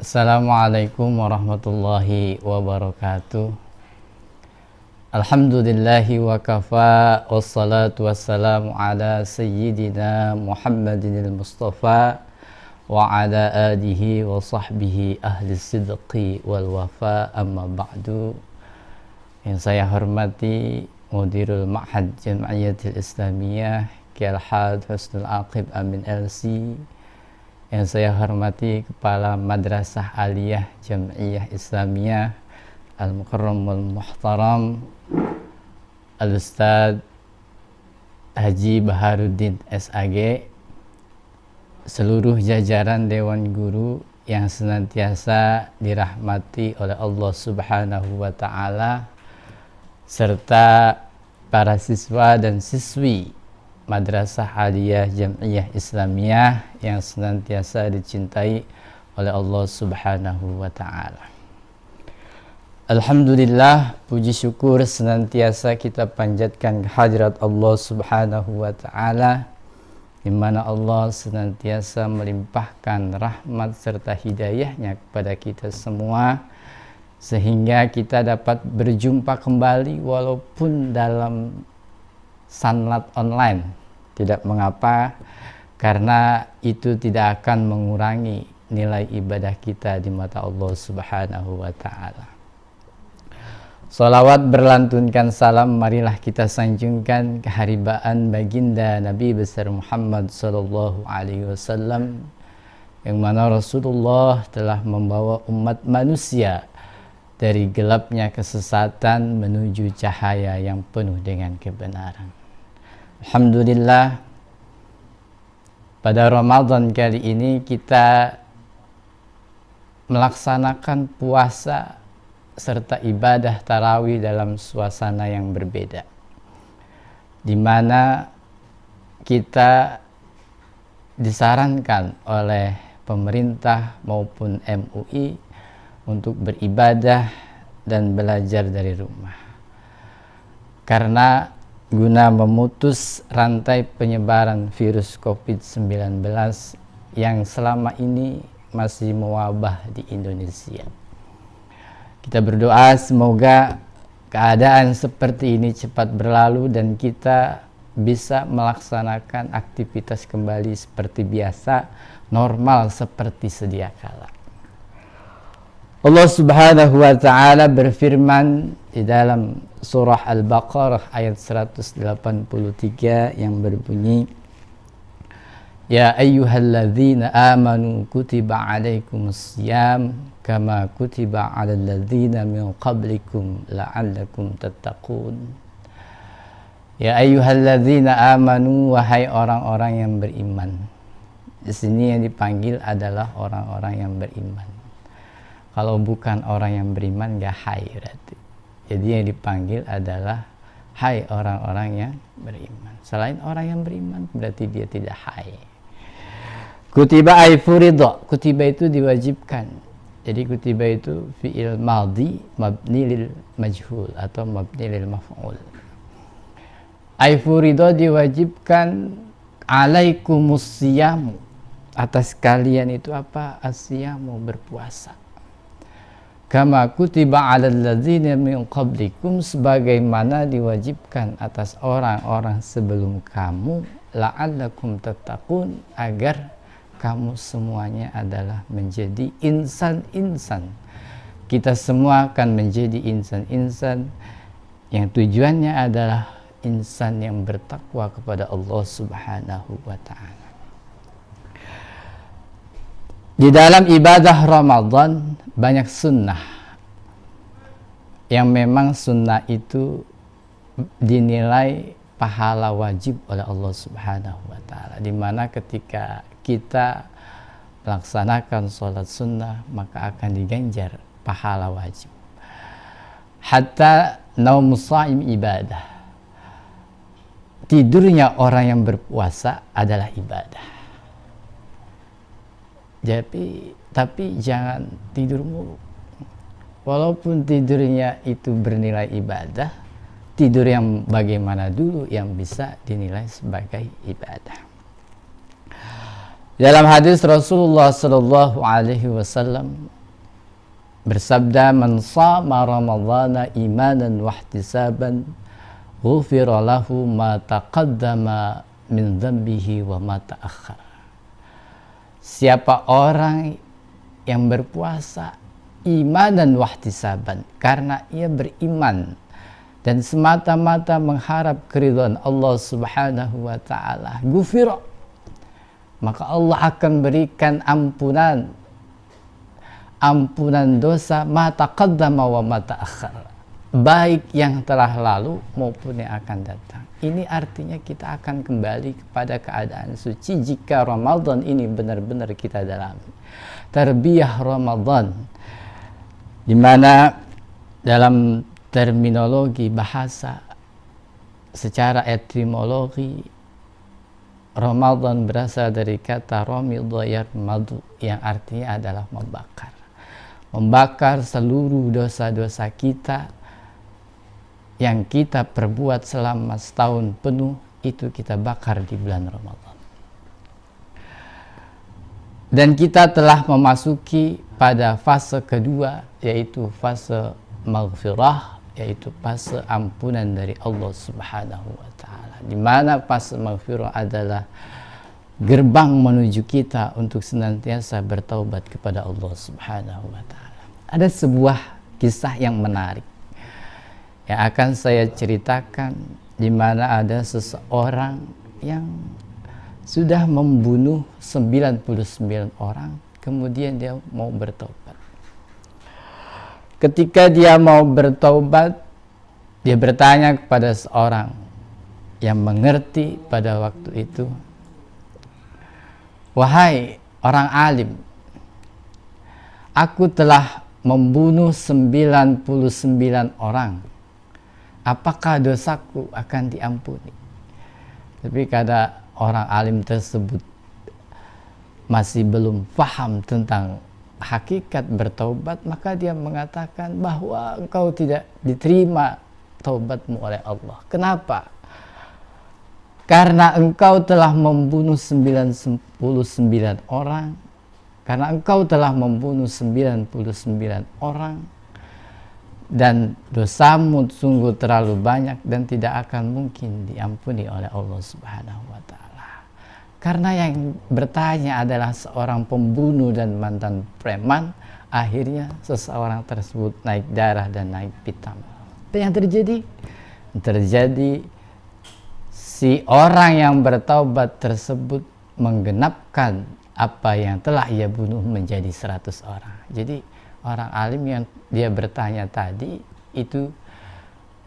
Assalamualaikum warahmatullahi wabarakatuh. Alhamdulillahi wa kafa, wassalatu wassalamu ala sayyidina Muhammadinil Mustafa wa ala alihi wa sahbihi ahli sidqi wal wafa, amma ba'du. Yang saya hormati Mudirul Ma'had Jam'iyatil Islamiyah Kiai Al-Hadj Husnul Aqib Amin LC. Yang saya hormati Kepala Madrasah Aliyah Jam'iyah Islamiyah Al-Mukarramul Muhtaram Al-Ustadz Haji Baharuddin SAG, seluruh jajaran Dewan Guru yang senantiasa dirahmati oleh Allah Subhanahu wa Ta'ala, serta para siswa dan siswi Madrasah Aliyah Jam'iyah Islamiyah yang senantiasa dicintai oleh Allah Subhanahu wa Ta'ala. Alhamdulillah, puji syukur senantiasa kita panjatkan kehadirat Allah Subhanahu wa Ta'ala, di mana Allah senantiasa melimpahkan rahmat serta hidayahnya kepada kita semua, sehingga kita dapat berjumpa kembali walaupun dalam sanlat online. Tidak mengapa, karena itu tidak akan mengurangi nilai ibadah kita di mata Allah Subhanahu wa Ta'ala. Salawat berlantunkan salam, marilah kita sanjungkan keharibaan baginda Nabi besar Muhammad sallallahu alaihi wasallam, yang mana Rasulullah telah membawa umat manusia dari gelapnya kesesatan menuju cahaya yang penuh dengan kebenaran. Alhamdulillah, pada Ramadan kali ini kita melaksanakan puasa serta ibadah tarawih dalam suasana yang berbeda, di mana kita disarankan oleh pemerintah maupun MUI untuk beribadah dan belajar dari rumah, karena guna memutus rantai penyebaran virus COVID-19 yang selama ini masih mewabah di Indonesia. Kita berdoa semoga keadaan seperti ini cepat berlalu dan kita bisa melaksanakan aktivitas kembali seperti biasa, normal seperti sedia kala. Allah Subhanahu wa Ta'ala berfirman di dalam surah Al-Baqarah ayat 183 yang berbunyi, Ya ayyuhalladzina amanu kutiba alaikumussyam kama kutiba alal ladzina min qablikum la'allakum tattaqun. Ya ayyuhalladzina amanu, wahai orang-orang yang beriman. Di sini yang dipanggil adalah orang-orang yang beriman. Kalau bukan orang yang beriman, gak hai berarti. Jadi yang dipanggil adalah hai orang-orang yang beriman. Selain orang yang beriman, berarti dia tidak hai. Kutiba ay furido. Kutiba itu diwajibkan. Jadi kutiba itu fi'il madhi mabni lil majhul atau mabni lil maf'ul. Ay furido diwajibkan alaikumus siyamu. Atas kalian itu apa? Asyamu, berpuasa. Kama kutiba 'alal ladzina min qablikum, sebagaimana diwajibkan atas orang-orang sebelum kamu, la'allakum tattaqun, agar kamu semuanya adalah menjadi insan-insan. Kita semua akan menjadi insan-insan yang tujuannya adalah insan yang bertakwa kepada Allah Subhanahu wa Ta'ala. Di dalam ibadah Ramadan banyak sunnah yang memang sunnah itu dinilai pahala wajib oleh Allah Subhanahu wa Ta'ala, di mana ketika kita melaksanakan sholat sunnah maka akan diganjar pahala wajib. Hatta naumus shaim ibadah. Tidurnya orang yang berpuasa adalah ibadah. Tapi jangan tidur mulu. Walaupun tidurnya itu bernilai ibadah, tidur yang bagaimana dulu yang bisa dinilai sebagai ibadah. Dalam hadis Rasulullah sallallahu alaihi wasallam bersabda, "Man shama ramadhana imanan wa ihtisaban ghufira lahu ma taqaddama min dhanbihi wa ma ta'akhkhara." Siapa orang yang berpuasa imanan wa ihtisaban, karena ia beriman dan semata-mata mengharap keridhaan Allah Subhanahu wa taala, ghufira, maka Allah akan berikan ampunan dosa ma taqaddama wa ma ta'akhkhara, baik yang telah lalu maupun yang akan datang. Ini artinya kita akan kembali kepada keadaan suci jika Ramadan ini benar-benar kita dalami. Tarbiyah Ramadan, di mana dalam terminologi bahasa secara etimologi Ramadan berasal dari kata ramidha yarmadu, yang artinya adalah membakar seluruh dosa-dosa kita yang kita perbuat selama setahun penuh, itu kita bakar di bulan Ramadan. Dan kita telah memasuki pada fase kedua, yaitu fase maghfirah, yaitu fase ampunan dari Allah Subhanahu wa taala, di mana fase maghfirah adalah gerbang menuju kita untuk senantiasa bertaubat kepada Allah Subhanahu wa taala. Ada sebuah kisah yang menarik yang akan saya ceritakan, di mana ada seseorang yang sudah membunuh 99 orang, kemudian dia mau bertobat. Ketika dia mau bertobat, dia bertanya kepada seorang yang mengerti pada waktu itu, "Wahai orang alim, aku telah membunuh 99 orang. Apakah dosaku akan diampuni?" Tapi karena orang alim tersebut masih belum paham tentang hakikat bertaubat, maka dia mengatakan bahwa engkau tidak diterima taubatmu oleh Allah. Kenapa? Karena engkau telah membunuh 99 orang. Karena engkau telah membunuh 99 orang dan dosamu sungguh terlalu banyak dan tidak akan mungkin diampuni oleh Allah Subhanahu wa taala. Karena yang bertanya adalah seorang pembunuh dan mantan preman, akhirnya seseorang tersebut naik darah dan naik pitam. Apa yang terjadi? Terjadi si orang yang bertaubat tersebut menggenapkan apa yang telah ia bunuh menjadi 100 orang. Jadi orang alim yang dia bertanya tadi itu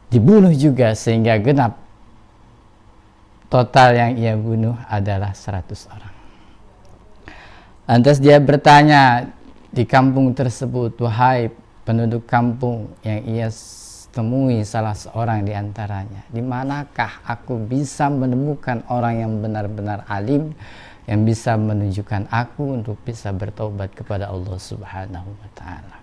dibunuh juga, sehingga genap total yang ia bunuh adalah 100 orang. Lantas dia bertanya di kampung tersebut, "Wahai penduduk kampung," yang ia temui salah seorang di antaranya, "di manakah aku bisa menemukan orang yang benar-benar alim yang bisa menunjukkan aku untuk bisa bertobat kepada Allah Subhanahu wa taala?"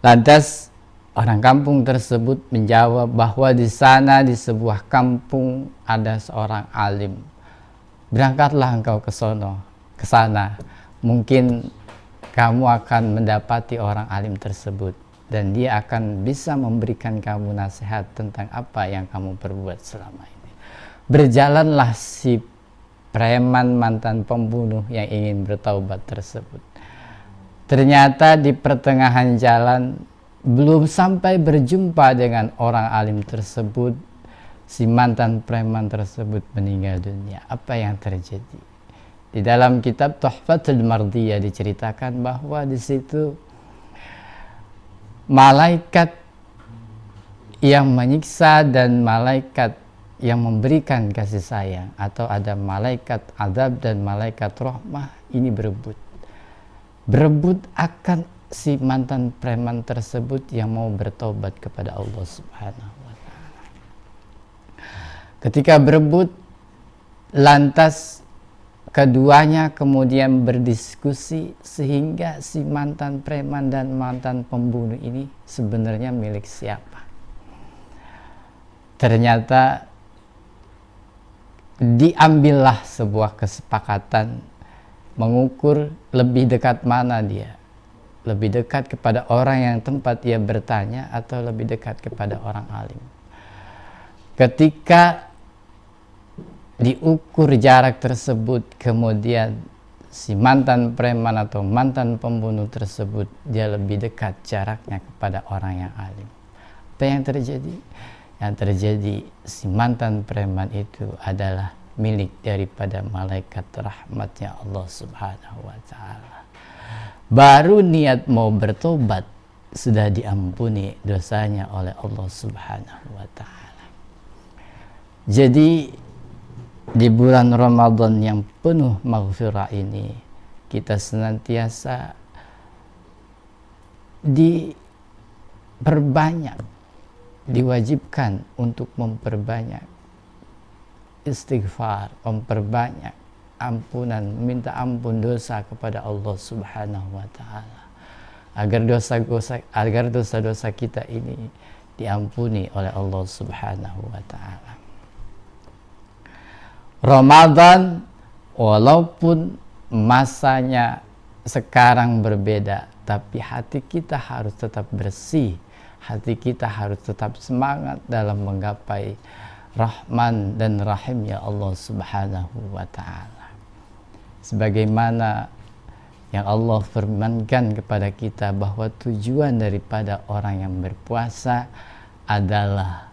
Lantas orang kampung tersebut menjawab bahwa di sana, di sebuah kampung, ada seorang alim. Berangkatlah engkau ke sana. Mungkin kamu akan mendapati orang alim tersebut dan dia akan bisa memberikan kamu nasihat tentang apa yang kamu perbuat selama ini. Berjalanlah si preman mantan pembunuh yang ingin bertaubat tersebut. Ternyata di pertengahan jalan, belum sampai berjumpa dengan orang alim tersebut, si mantan preman tersebut meninggal dunia. Apa yang terjadi? Di dalam kitab Tuhfatul Mardiyah diceritakan bahwa di situ malaikat yang menyiksa dan malaikat yang memberikan kasih sayang, atau ada malaikat azab dan malaikat rahmah, ini berebut akan si mantan preman tersebut yang mau bertobat kepada Allah Subhanahu wa taala. Ketika berebut, lantas keduanya kemudian berdiskusi sehingga si mantan preman dan mantan pembunuh ini sebenarnya milik siapa. Ternyata diambillah sebuah kesepakatan mengukur lebih dekat mana dia, lebih dekat kepada orang yang tempat ia bertanya atau lebih dekat kepada orang alim? Ketika diukur jarak tersebut, kemudian si mantan preman atau mantan pembunuh tersebut dia lebih dekat jaraknya kepada orang yang alim. Apa yang terjadi? Yang terjadi, si mantan preman itu adalah milik daripada malaikat rahmatnya Allah Subhanahu wa ta'ala. Baru niat mau bertobat sudah diampuni dosanya oleh Allah Subhanahu wa ta'ala. Jadi di bulan Ramadan yang penuh maghfirah ini, kita senantiasa diwajibkan untuk memperbanyak istighfar, memperbanyak ampunan, minta ampun dosa kepada Allah Subhanahu wa ta'ala, agar dosa-dosa kita ini diampuni oleh Allah Subhanahu wa ta'ala. Ramadan walaupun masanya sekarang berbeda, tapi hati kita harus tetap bersih, hati kita harus tetap semangat dalam menggapai Rahman dan Rahimnya Allah Subhanahu wa ta'ala. Sebagaimana yang Allah firmankan kepada kita bahwa tujuan daripada orang yang berpuasa adalah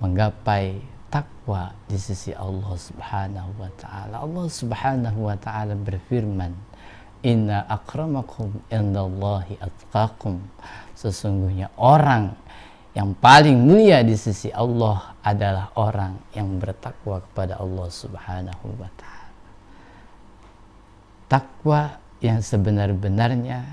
menggapai takwa di sisi Allah Subhanahu wa ta'ala. Allah Subhanahu wa ta'ala berfirman, inna akramakum indallahi atqakum. Sesungguhnya orang yang paling mulia di sisi Allah adalah orang yang bertakwa kepada Allah Subhanahu wa ta'ala. Takwa yang sebenar-benarnya,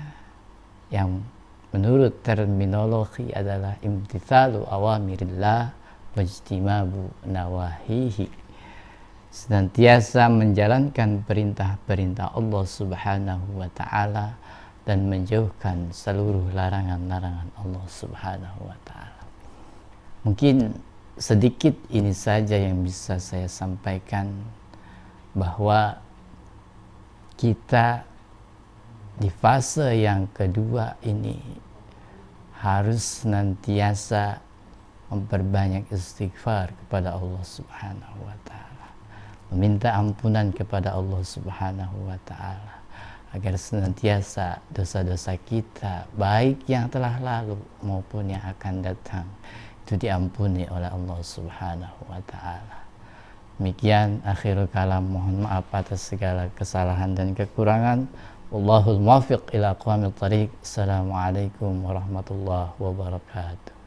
yang menurut terminologi adalah imtithalu awamirillah wajtimabu nawahihi, senantiasa menjalankan perintah-perintah Allah Subhanahu wa ta'ala dan menjauhkan seluruh larangan-larangan Allah Subhanahu wa ta'ala. Mungkin sedikit ini saja yang bisa saya sampaikan, bahwa kita di fase yang kedua ini harus senantiasa memperbanyak istighfar kepada Allah Subhanahu wa ta'ala, meminta ampunan kepada Allah Subhanahu wa ta'ala, agar senantiasa dosa-dosa kita, baik yang telah lalu maupun yang akan datang, itu diampuni oleh Allah Subhanahu wa ta'ala. Demikian akhirul kalam, mohon maaf atas segala kesalahan dan kekurangan. Wallahul muwaffiq ila aqwamit thariq. Assalamualaikum warahmatullahi wabarakatuh.